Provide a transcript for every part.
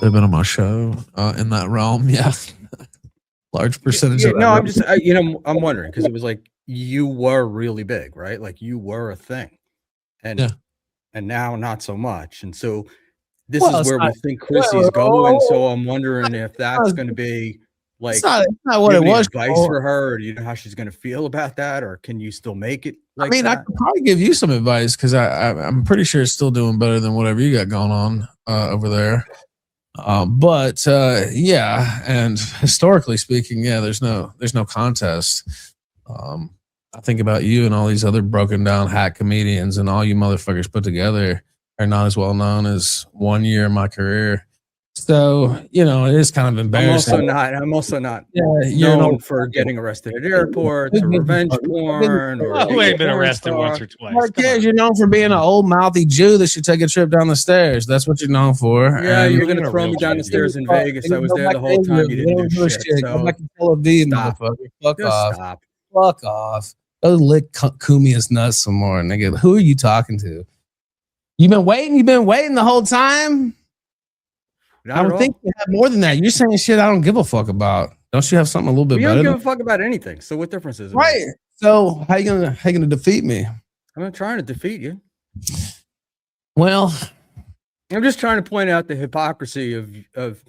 They've been on my show in that realm, yeah. Large percentage of that. No, I'm just, I'm wondering because it was like you were really big, right? Like you were a thing, and now not so much. And so this is where we think Chrissie's going. So I'm wondering if that's going to be like it's not what it was. Advice for her, or do you know how she's going to feel about that, or can you still make it? Like I could probably give you some advice because I'm pretty sure it's still doing better than whatever you got going on over there. But yeah, and historically speaking, yeah, there's no contest. I think about you and all these other broken down hack comedians, and all you motherfuckers put together are not as well known as 1 year in my career. So, it is kind of embarrassing. I'm also not known for getting arrested at airports or revenge porn. We ain't been arrested once or twice. What cares? You're known for being an old mouthy Jew that should take a trip down the stairs. That's what you're known for. Yeah, you're going to throw me down the stars in Vegas. I was there the whole time. You didn't do shit. Go back to Tel Aviv, motherfucker. Fuck off. Stop. Fuck off. Go lick Kumia's nuts some more, nigga. Who are you talking to? You've been waiting the whole time? I don't think you have more than that. You're saying shit I don't give a fuck about. Don't you have something a little bit better? You don't give a fuck about anything. So what difference is it? Right. So how you gonna defeat me? I'm not trying to defeat you. Well, I'm just trying to point out the hypocrisy of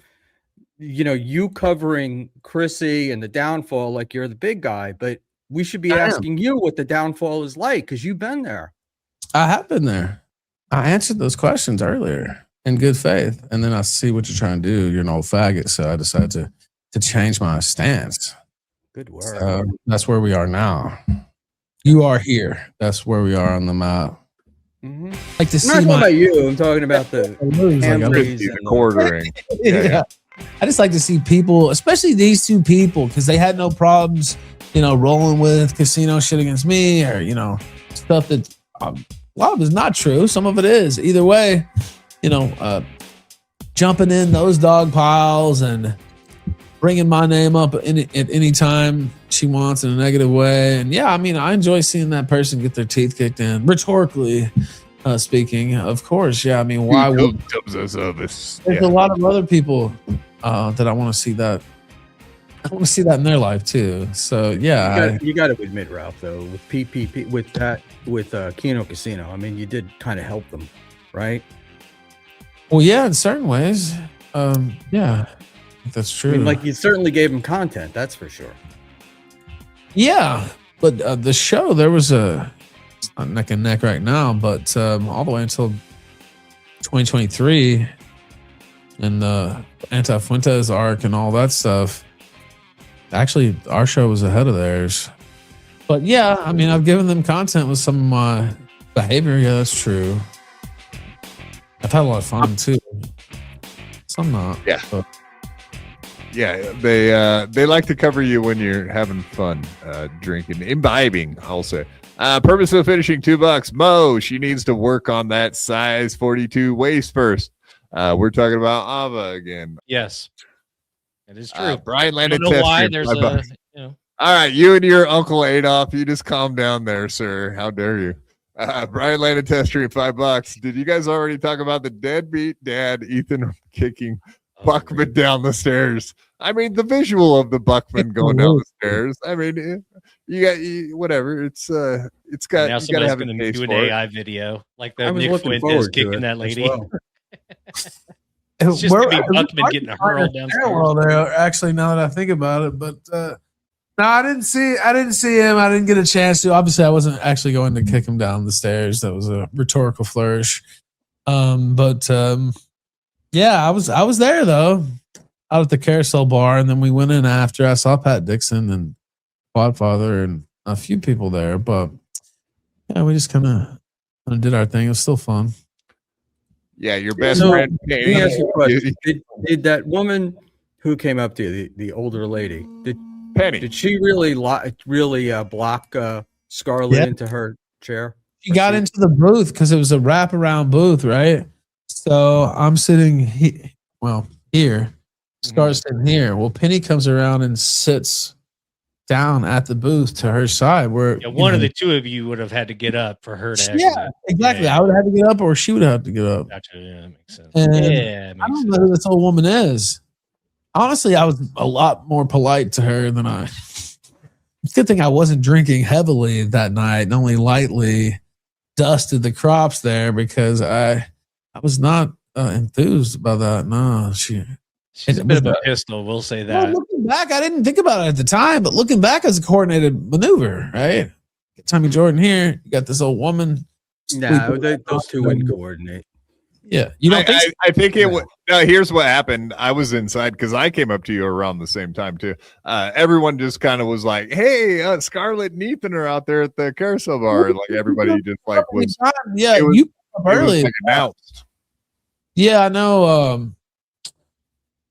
you covering Chrissy and the downfall like you're the big guy, but we should be asking you what the downfall is like because you've been there. I have been there. I answered those questions earlier in good faith, and then I see what you're trying to do. You're an old faggot, so I decided to change my stance. Good word. So that's where we are now. You are here. That's where we are on the map. Mm-hmm. Like to see I'm not talking about you. I'm talking about the quartering. Yeah. I just like to see people, especially these two people, because they had no problems, rolling with casino shit against me, or stuff that a lot of it is not true. Some of it is. Either way, jumping in those dog piles and bringing my name up at any time she wants in a negative way. And yeah, I enjoy seeing that person get their teeth kicked in, rhetorically speaking, of course. Yeah, why would there's a lot of other people that I want to see that. I want to see that in their life too. So yeah, you got to admit, Ralph, though, with PPP, with Keno Casino, you did kind of help them, right? Well, yeah, in certain ways. Yeah, that's true. You certainly gave them content, that's for sure. Yeah, but the show, there was it's not neck and neck right now, but all the way until 2023 and the Anti-Fuentes arc and all that stuff, actually, our show was ahead of theirs. But yeah, I've given them content with some of my behavior. Yeah, that's true. I've had a lot of fun too. Some not. Yeah. But. Yeah, they like to cover you when you're having fun, drinking, imbibing, I'll say. Purpose of finishing $2. Mo, she needs to work on that size 42 waist first. We're talking about Ava again. Yes, it is true. Brian landed. I don't know why there's All right, you and your Uncle Adolf, you just calm down there, sir. How dare you? Brian landed test stream $5. Did you guys already talk about the deadbeat dad, Ethan, kicking Buckman down the stairs? The visual of the Buckman going down the stairs. You got whatever. It's got. Now somebody's going to do an AI video like the Nick Fuentes kicking that lady. Well. It's just going to be Buckman getting hurled downstairs. Actually, now that I think about it, but no, I didn't see him. I didn't get a chance to. Obviously, I wasn't actually going to kick him down the stairs. That was a rhetorical flourish. Yeah, I was there though, out at the carousel bar, and then we went in after. I saw Pat Dixon and Quadfather and a few people there, but yeah, we just kind of did our thing. It was still fun. Yeah, your best friend. Let me ask you a question. Did that woman who came up to you, the older lady, Penny, did she really block Scarlett into her chair? She got into the booth because it was a wraparound booth, right? So I'm sitting here. Scar's sitting here. Well, Penny comes around and sits down at the booth to her side where one of the two of you would have had to get up for her to exit. Yeah, exactly. I would have to get up or she would have to get up. Gotcha. Yeah, that makes sense. And yeah, I don't know who this old woman is. Honestly, I was a lot more polite to her than I. It's a good thing I wasn't drinking heavily that night and only lightly dusted the crops there because I was not enthused about that. No, she's a bit of a pistol. We'll say that. Well, looking back, I didn't think about it at the time, but looking back, as a coordinated maneuver, right? Get Tommy Jordan here. You got this old woman. No, those two wouldn't coordinate. Yeah, you don't think? I think it would. No, here's what happened. I was inside because I came up to you around the same time too. Everyone just kind of was like, "Hey, Scarlett and Ethan are out there at the carousel bar." Like everybody just like was. Yeah, it was, you up early. Like announced. Yeah, I know.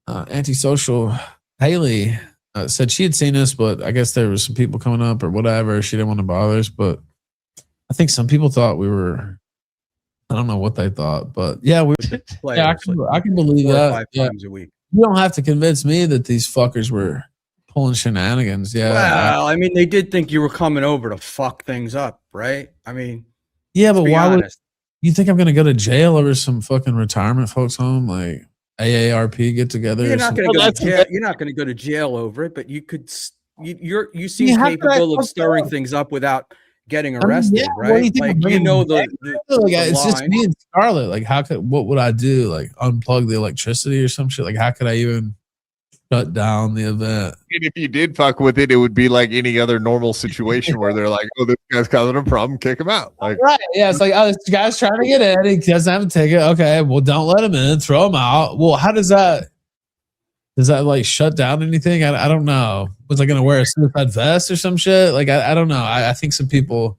Antisocial Haley said she had seen us, but I guess there was some people coming up or whatever. She didn't want to bother us, but I think some people thought we were. I don't know what they thought, but yeah, I can believe 4 or that. 5 times a week. You don't have to convince me that these fuckers were pulling shenanigans. Yeah. Well, I mean, they did think you were coming over to fuck things up, right? I mean, yeah, but why would you think I'm going to go to jail over some fucking retirement folks home? Like AARP get together? You're not going to go to jail. You're not going to go to jail over it, but you could. You seem capable of stirring things up without getting arrested, right? Like it's just me and Scarlett. Like, what would I do? Like, unplug the electricity or some shit? Like, how could I even shut down the event? And if you did fuck with it, it would be like any other normal situation where they're like, "Oh, this guy's causing a problem, kick him out." Like, right? Yeah, it's like, "Oh, this guy's trying to get in. He doesn't have a ticket. Okay, well, don't let him in. Throw him out." Well, how does that? Does that like shut down anything? I don't know. Was I going to wear a suicide vest or some shit? Like, I don't know. I think some people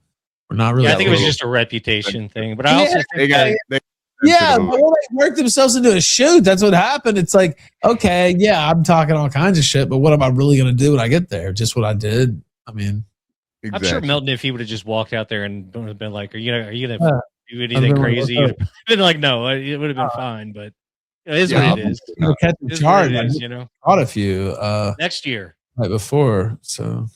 were not really. Yeah, I think it was just a reputation thing. But I also think but they worked themselves into a shoot. That's what happened. It's like, okay, yeah, I'm talking all kinds of shit, but what am I really going to do when I get there? Just what I did. I mean, I'm sure Milton, if he would have just walked out there and been like, "Are you gonna do anything crazy?" He'd been like, "No, it would have been fine." But it is what it is. Catch a charge, caught a few next year, right before. So,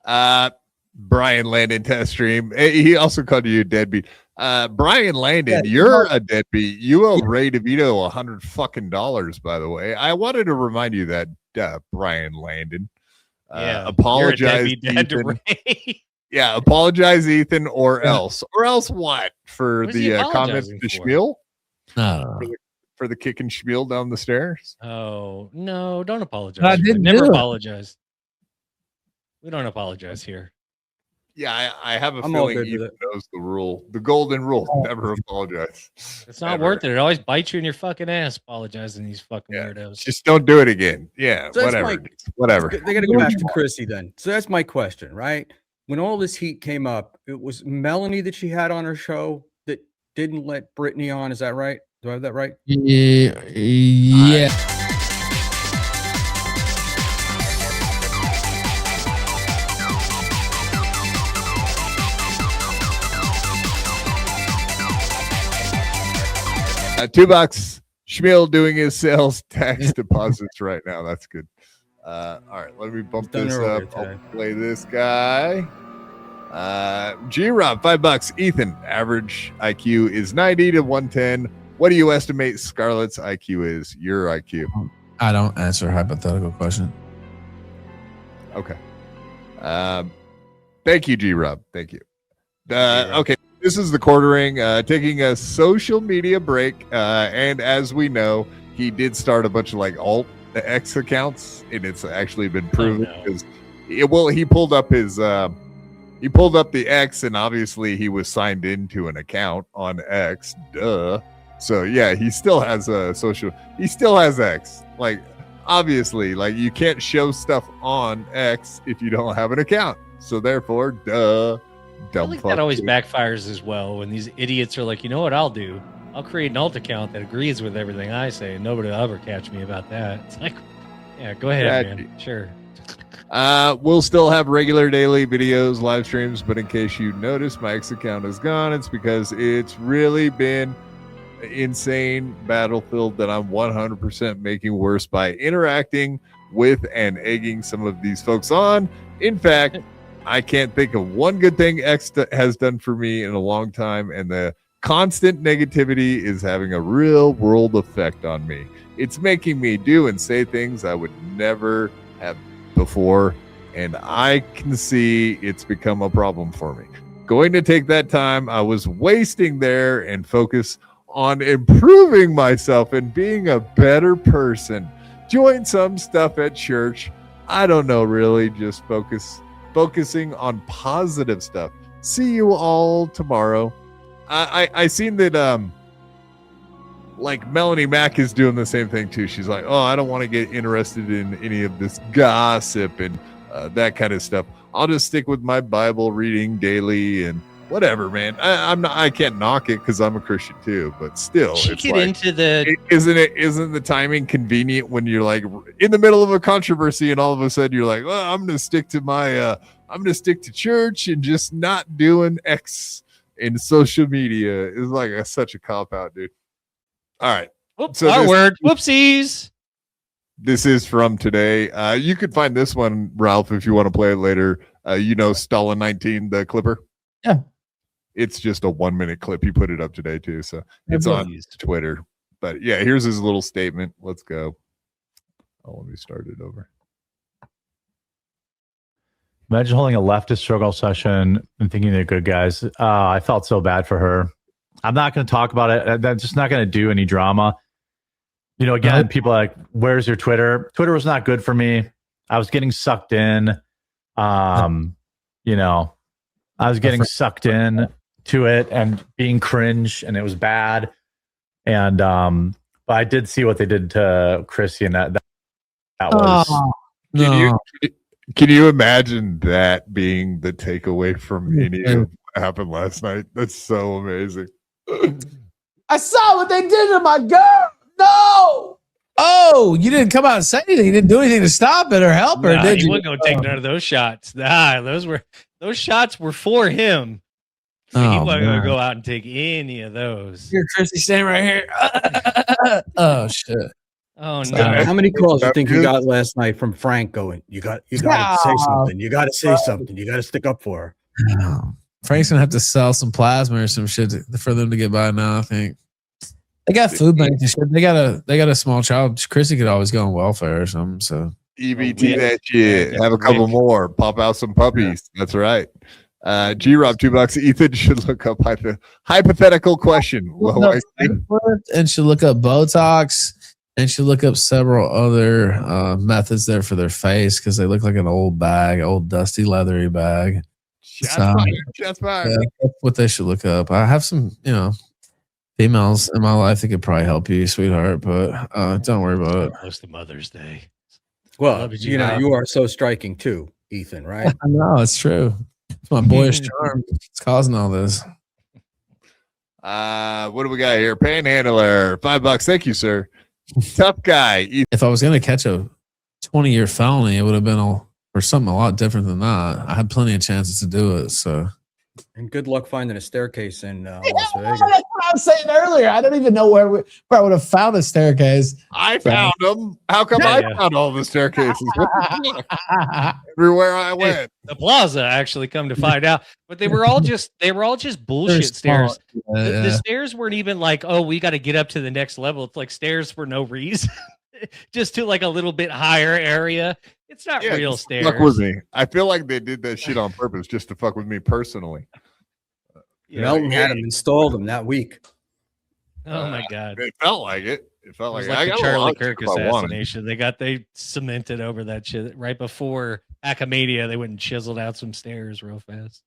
Brian Landon test stream. He also called you a deadbeat. Brian Landon, you're a deadbeat. You owe Ray DeVito $100 fucking, by the way. I wanted to remind you that, Brian Landon. Apologize, Ethan. Yeah, apologize, Ethan, or else. Or else what? For the comments to Schmuel? For the kick and spiel down the stairs? Oh, no, don't apologize. I didn't never apologize. We don't apologize here. Yeah, I have a feeling Ethan knows the rule. The golden rule. Never apologize. It's not worth it. It always bites you in your fucking ass apologizing these fucking weirdos. Just don't do it again. Yeah, so whatever. They got to go back to Chrissie then. So that's my question, right? When all this heat came up, it was Melonie that she had on her show that didn't let Brittany on. Is that right? Do I have that right? Yeah. $2. Schmuel doing his sales tax deposits right now. That's good. All right, let me bump this up. I'll play this guy. G-Rob, $5. Ethan, average IQ is 90 to 110. What do you estimate Scarlett's IQ is? Your IQ? I don't answer a hypothetical question. Okay. Thank you, G-Rob. Thank you. Okay. This is the quartering, taking a social media break. And as we know, he did start a bunch of like alt X accounts, and it's actually been proven because he pulled up his he pulled up the X, and obviously he was signed into an account on X. Duh. So yeah, he still has a social. He still has X. Like obviously, like you can't show stuff on X if you don't have an account. So therefore, duh. I think that always backfires as well when these idiots are like, you know what I'll do? I'll create an alt account that agrees with everything I say. And nobody will ever catch me about that. It's like, yeah, go ahead, man. Sure. We'll still have regular daily videos, live streams, but in case you notice my X account is gone, it's because it's really been insane battlefield that I'm 100% making worse by interacting with and egging some of these folks on. In fact, I can't think of one good thing X has done for me in a long time, and the constant negativity is having a real world effect on me. It's making me do and say things I would never have before, and I can see it's become a problem for me. Going to take that time I was wasting there and focus on improving myself and being a better person. Join some stuff at church. I don't know, really, just focusing on positive stuff. See you all tomorrow. I seen that like Melonie Mac is doing the same thing too. She's like, oh, I don't want to get interested in any of this gossip and that kind of stuff. I'll just stick with my Bible reading daily and whatever, man. I can't knock it because I'm a Christian too, but still, it's get like, into the isn't the timing convenient when you're like in the middle of a controversy and all of a sudden you're like, well, I'm gonna stick to church and just not doing X in social media. Is like such a cop out, dude. All right. Oops, so our word. Whoopsies. This is from today. You could find this one, Ralph, if you want to play it later. Stalin 19, the clipper. Yeah. It's just a 1 minute clip. He put it up today too. So it's on Twitter. But yeah, here's his little statement. Let's go. Oh, let me start it over. Imagine holding a leftist struggle session and thinking they're good guys. I felt so bad for her. I'm not going to talk about it. I'm just not going to do any drama. Again, people are like, where's your Twitter? Twitter was not good for me. I was getting sucked in. I was getting sucked in to it and being cringe, and it was bad. And but I did see what they did to Chrissie, and that was. Can you imagine that being the takeaway from any of what happened last night? That's so amazing. I saw what they did to my girl. No. Oh, you didn't come out and say anything. You didn't do anything to stop it or help her, did you? He wasn't going to take none of those shots. Nah, those shots were for him. He wasn't going to go out and take any of those. You're Chrissie standing right here. Oh shit. Oh no! How many calls do you think you got last night from Frank going? You got to say something. You got to say something. You got to stick up for her. Frank's gonna have to sell some plasma or some shit for them to get by now. I think they got food banks and shit. They got a small child. Chrissie could always go on welfare or something. So EBT that shit. Have a couple more. Pop out some puppies. That's right. G-Rob, $2. Ethan should look up hypothetical question. And should look up Botox. And she'll look up several other methods there for their face because they look like an old dusty, leathery bag. Just fine. Yeah, that's what they should look up. I have some, females in my life that could probably help you, sweetheart, but don't worry about it. Close to Mother's Day. Well, you are so striking too, Ethan, right? I know, it's true. It's my boyish charm. It's causing all this. What do we got here? Panhandler, $5. Thank you, sir. Tough guy. If I was going to catch a 20-year felony, it would have been or something a lot different than that. I had plenty of chances to do it. So, and good luck finding a staircase in Las Vegas. That's what I was saying earlier. I don't even know where I would have found a staircase. I found them. How come I found all the staircases? Everywhere I went. The plaza, actually, come to find out, but they were all just bullshit stairs. The stairs weren't even like, oh, we got to get up to the next level. It's like stairs for no reason, just to like a little bit higher area. It's not real stairs. Fuck with me. I feel like they did that shit on purpose just to fuck with me personally. Melton had them installed them that week. Oh my god! It felt like it. It felt like the Charlie Kirk assassination. They cemented over that shit right before Achaemenid. They went and chiseled out some stairs real fast.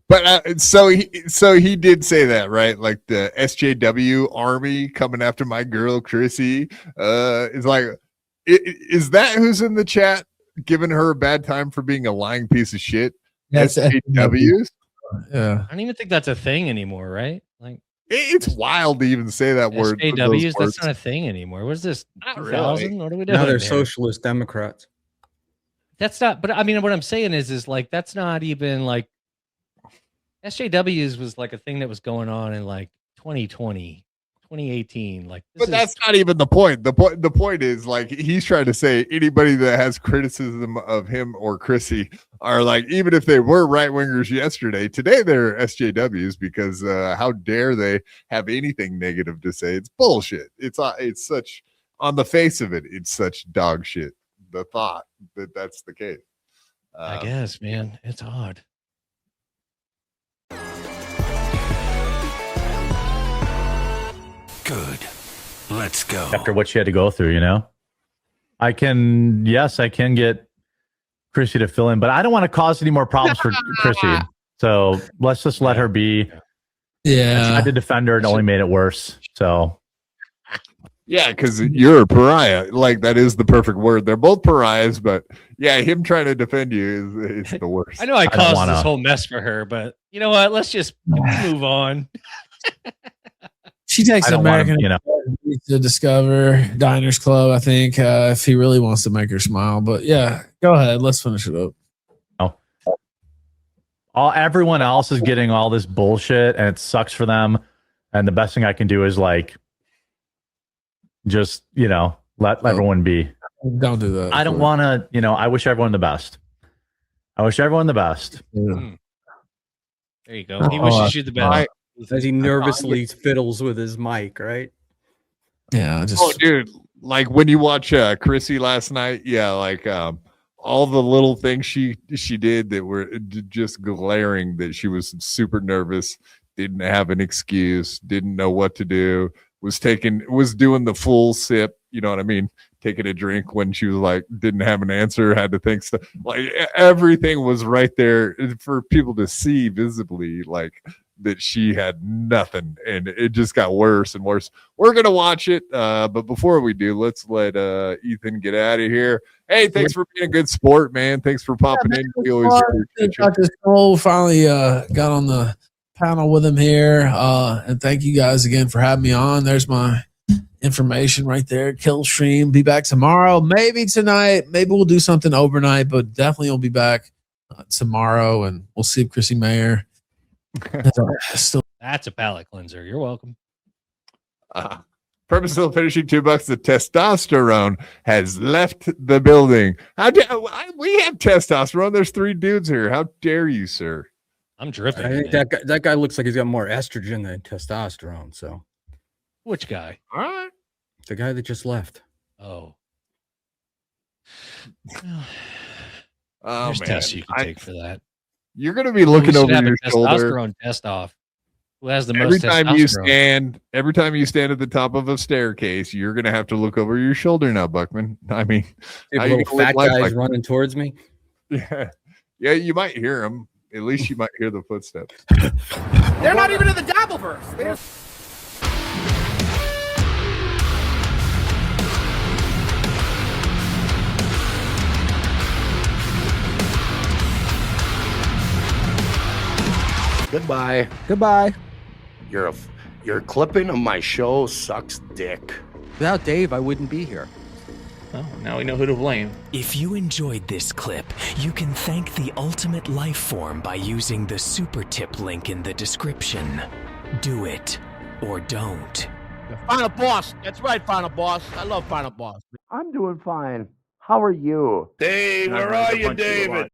But so he did say that, right? Like the SJW army coming after my girl Chrissie. Is like, is that who's in the chat giving her a bad time for being a lying piece of shit? That's SJWs. Yeah, I don't even think that's a thing anymore, right? Like, it's wild to even say that word. SJWs, that's not a thing anymore. What is this? 2000? Really. What are we doing? Now they're socialist Democrats. That's not. But I mean, what I'm saying is like that's not even like SJWs was like a thing that was going on in like 2020, 2018. Like, but that's not even the point. The point is, like, he's trying to say anybody that has criticism of him or Chrissie are like, even if they were right wingers yesterday, today they're SJWs because how dare they have anything negative to say? It's bullshit. It's such, on the face of it, it's such dog shit. The thought that that's the case. I guess, man, it's odd. Good. Let's go. After what she had to go through, you know, I can get Chrissie to fill in, but I don't want to cause any more problems for Chrissie. So let's just let her be. Yeah. I tried to defend her and only made it worse. So. Yeah, because you're a pariah. Like, that is the perfect word. They're both pariahs, but yeah, him trying to defend you is the worst. I know I caused this whole mess for her, but you know what? Let's just move on. She takes American to Discover Diners Club, I think, if he really wants to make her smile. But yeah, go ahead. Let's finish it up. Everyone else is getting all this bullshit, and it sucks for them. And the best thing I can do is like, just, you know, let everyone be. Don't do that. I don't want to, you know, I wish everyone the best. I wish everyone the best. Yeah. There you go. He wishes you the best. As he nervously fiddles with his mic, right? Yeah. Dude, like when you watch Chrissie last night, yeah, like all the little things she did that were just glaring, that she was super nervous, didn't have an excuse, didn't know what to do, was doing the full sip, you know what I mean? Taking a drink when she was like, didn't have an answer, had to think stuff. Like, everything was right there for people to see visibly, like, that she had nothing, and it just got worse and worse. We're gonna watch it, but before we do, let's let Ethan get out of here. Hey, thanks for being a good sport, man. Thanks for popping in. We always appreciate you. Dr. Schmuel finally got on the panel with him here, and thank you guys again for having me on. There's my information right there. Killstream. Be back tomorrow, maybe tonight, maybe we'll do something overnight, but definitely we'll be back tomorrow, and we'll see if Chrissie Mayr. That's a palate cleanser. You're welcome. Purposeful finishing $2. The testosterone has left the building. We have testosterone. There's 3 dudes here. How dare you, sir? I'm dripping. I think that guy looks like he's got more estrogen than testosterone. So, which guy? All right, the guy that just left. Oh, there's tests you can take for that. You're going to be looking over your shoulder. Testosterone test off. Who has the most testosterone? Every time you stand at the top of a staircase, you're going to have to look over your shoulder now, Buckman. I mean, little fat guys running towards me. Yeah, you might hear them. At least you might hear the footsteps. They're not even in the Dabbleverse. Goodbye. Goodbye. Your clipping of my show sucks dick. Without Dave, I wouldn't be here. Well, now we know who to blame. If you enjoyed this clip, you can thank the ultimate life form by using the super tip link in the description. Do it or don't. Final Boss. That's right, Final Boss. I love Final Boss. I'm doing fine. How are you? Dave, where are you, David?